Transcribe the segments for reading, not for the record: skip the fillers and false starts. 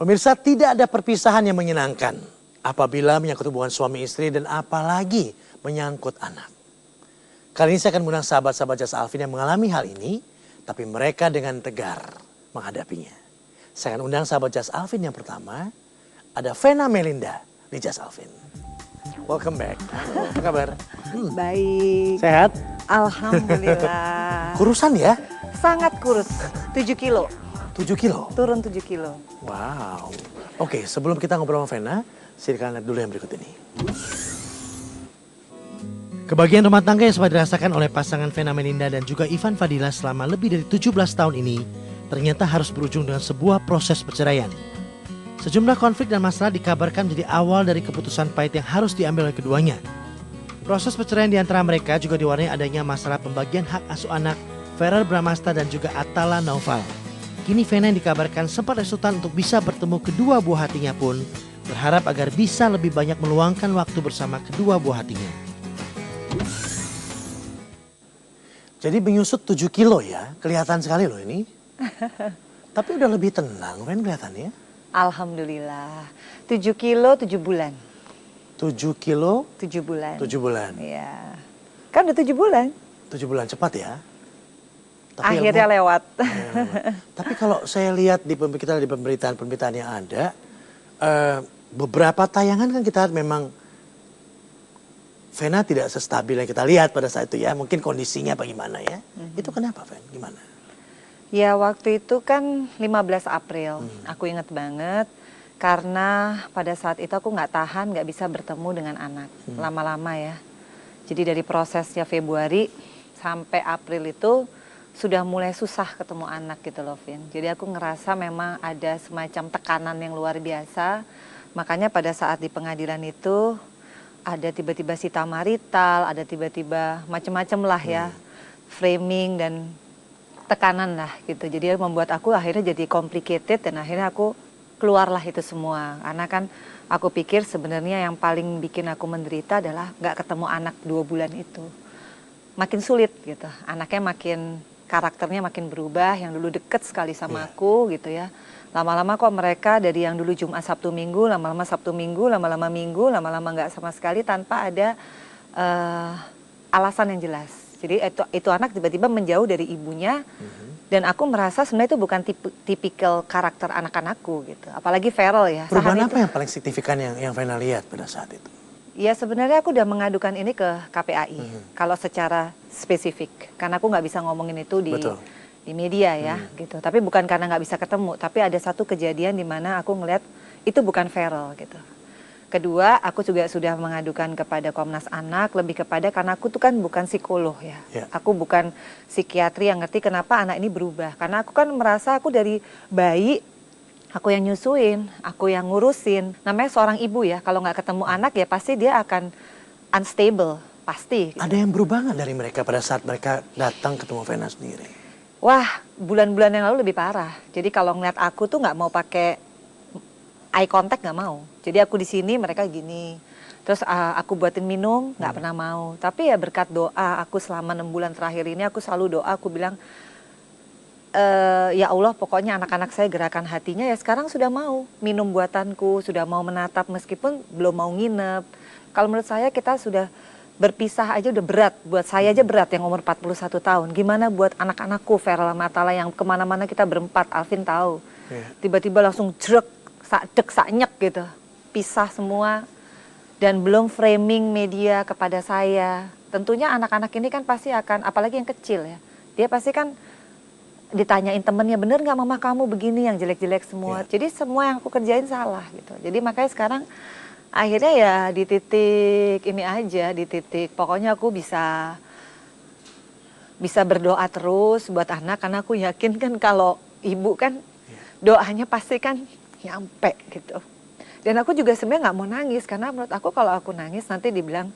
Pemirsa, tidak ada perpisahan yang menyenangkan apabila menyangkut hubungan suami istri dan apalagi menyangkut anak. Kali ini saya akan mengundang sahabat-sahabat Just Alvin yang mengalami hal ini, tapi mereka dengan tegar menghadapinya. Saya akan undang sahabat Just Alvin yang pertama, ada Vena Melinda di Just Alvin. Welcome back. Apa kabar? Baik. Sehat? Alhamdulillah. Kurusan ya? Sangat kurus, 7 kilo. 7 kilo? Turun 7 kilo. Wow. Oke, sebelum kita ngobrol sama Vena, silakan lihat dulu yang berikut ini. Kebahagiaan rumah tangga yang sempat dirasakan oleh pasangan Vena Melinda dan juga Ivan Fadila selama lebih dari 17 tahun ini ternyata harus berujung dengan sebuah proses perceraian. Sejumlah konflik dan masalah dikabarkan menjadi awal dari keputusan pahit yang harus diambil oleh keduanya. Proses perceraian di antara mereka juga diwarnai adanya masalah pembagian hak asuh anak Verrel Bramasta dan juga Atala Naufal. Kini Vena yang dikabarkan sempat resultan untuk bisa bertemu kedua buah hatinya pun berharap agar bisa lebih banyak meluangkan waktu bersama kedua buah hatinya. Jadi menyusut 7 kilo ya, kelihatan sekali loh ini. Tapi udah lebih tenang Ven kelihatannya. Alhamdulillah. 7 kilo 7 bulan. 7 kilo 7 bulan. 7 bulan. Iya. Kan udah 7 bulan. 7 bulan cepat ya. Tapi akhirnya lewat. Tapi kalau saya lihat di pemberitaan yang ada, beberapa tayangan kan kita memang Vena tidak sestabil yang kita lihat pada saat itu ya. Mungkin kondisinya bagaimana ya. Itu kenapa Ven? Gimana? Ya waktu itu kan 15 April. Aku ingat banget. Karena pada saat itu aku nggak tahan, nggak bisa bertemu dengan anak. Lama-lama ya. Jadi dari prosesnya Februari sampai April itu sudah mulai susah ketemu anak gitu loh Vin. Jadi aku ngerasa memang ada semacam tekanan yang luar biasa. Makanya pada saat di pengadilan itu ada tiba-tiba sita marital, ada tiba-tiba macam-macam lah ya. Framing dan tekanan lah gitu. Jadi membuat aku akhirnya jadi complicated dan akhirnya aku keluarlah itu semua. Karena kan aku pikir sebenarnya yang paling bikin aku menderita adalah nggak ketemu anak 2 bulan itu. Makin sulit gitu. Anaknya karakternya makin berubah, yang dulu deket sekali sama aku gitu ya. Lama-lama kok mereka dari yang dulu Jumat Sabtu Minggu, lama-lama Sabtu Minggu, lama-lama Minggu, lama-lama nggak sama sekali tanpa ada alasan yang jelas. Jadi itu anak tiba-tiba menjauh dari ibunya dan aku merasa sebenarnya itu bukan tipikal karakter anak-anakku gitu. Apalagi Verrel ya. Perubahan apa yang paling signifikan yang Vena lihat pada saat itu? Ya sebenarnya aku udah mengadukan ini ke KPAI kalau secara spesifik karena aku nggak bisa ngomongin itu di media ya gitu. Tapi bukan karena nggak bisa ketemu, tapi ada satu kejadian di mana aku ngelihat itu bukan Verrel gitu. Kedua, aku juga sudah mengadukan kepada Komnas Anak lebih kepada karena aku tuh kan bukan psikolog ya. Aku bukan psikiatri yang ngerti kenapa anak ini berubah. Karena aku kan merasa aku dari bayi aku yang nyusuin, aku yang ngurusin. Namanya seorang ibu ya, kalau nggak ketemu anak ya pasti dia akan unstable, pasti. Gitu. Ada yang berubah nggak dari mereka pada saat mereka datang ketemu Vena sendiri? Wah, bulan-bulan yang lalu lebih parah. Jadi kalau ngeliat aku tuh nggak mau pakai eye contact, nggak mau. Jadi aku di sini, mereka gini. Terus aku buatin minum, nggak pernah mau. Tapi ya berkat doa, aku selama 6 bulan terakhir ini aku selalu doa, aku bilang, ya Allah pokoknya anak-anak saya gerakan hatinya ya sekarang sudah mau minum buatanku, sudah mau menatap meskipun belum mau nginep. Kalau menurut saya kita sudah berpisah aja udah berat, buat saya aja berat yang umur 41 tahun. Gimana buat anak-anakku Verrel sama Atala yang kemana-mana kita berempat, Alvin tahu. Tiba-tiba langsung jrek, sakdek, saknyek gitu, pisah semua. Dan belum framing media kepada saya. Tentunya anak-anak ini kan pasti akan, apalagi yang kecil ya, dia pasti kan ditanyain temennya, bener nggak mama kamu begini, yang jelek-jelek semua. Jadi semua yang aku kerjain salah gitu. Jadi makanya sekarang akhirnya ya di titik ini aja, di titik pokoknya aku bisa berdoa terus buat anak. Karena aku yakin kan kalau ibu kan doanya pasti kan nyampe gitu. Dan aku juga sebenarnya nggak mau nangis karena menurut aku kalau aku nangis nanti dibilang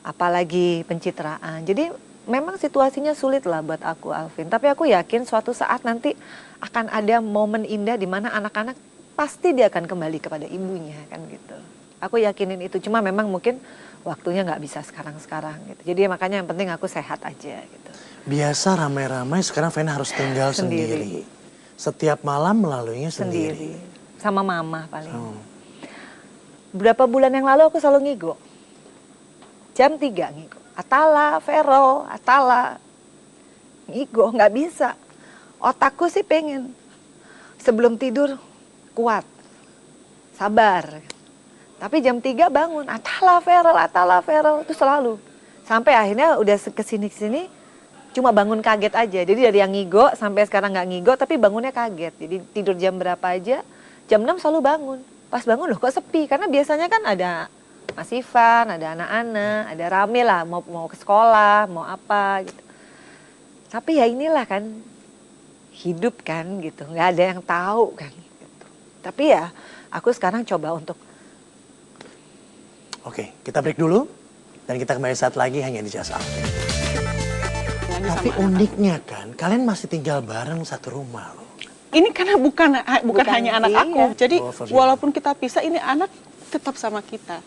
apalagi pencitraan. Jadi memang situasinya sulit lah buat aku Alvin. Tapi aku yakin suatu saat nanti akan ada momen indah di mana anak-anak pasti dia akan kembali kepada ibunya kan gitu. Aku yakinin itu. Cuma memang mungkin waktunya nggak bisa sekarang-sekarang gitu. Jadi makanya yang penting aku sehat aja gitu. Biasa ramai-ramai sekarang Vena harus tinggal sendiri. Setiap malam melaluinya sendiri. sama mama paling. Oh. Beberapa bulan yang lalu aku selalu ngigo. Jam 3 ngigo. Atala, Vero, Atala. Ngigo, nggak bisa. Otakku sih pengen. Sebelum tidur, kuat. Sabar. Tapi jam 3 bangun. Atala, Vero. Itu selalu. Sampai akhirnya udah kesini-kesini, cuma bangun kaget aja. Jadi dari yang ngigo sampai sekarang nggak ngigo, tapi bangunnya kaget. Jadi tidur jam berapa aja, jam 6 selalu bangun. Pas bangun loh kok sepi, karena biasanya kan ada Mas Ivan, ada anak-anak, ada rame lah, mau ke sekolah, mau apa gitu. Tapi ya inilah kan, hidup kan gitu, nggak ada yang tahu kan gitu. Tapi ya aku sekarang coba untuk. Oke, kita break dulu dan kita kembali saat lagi hanya di Just Update. Tapi uniknya kan, kalian masih tinggal bareng satu rumah loh. Ini karena bukan hanya anak Bukan, aku. iya. Jadi Oh, sorry. walaupun kita pisah, ini anak tetap sama kita.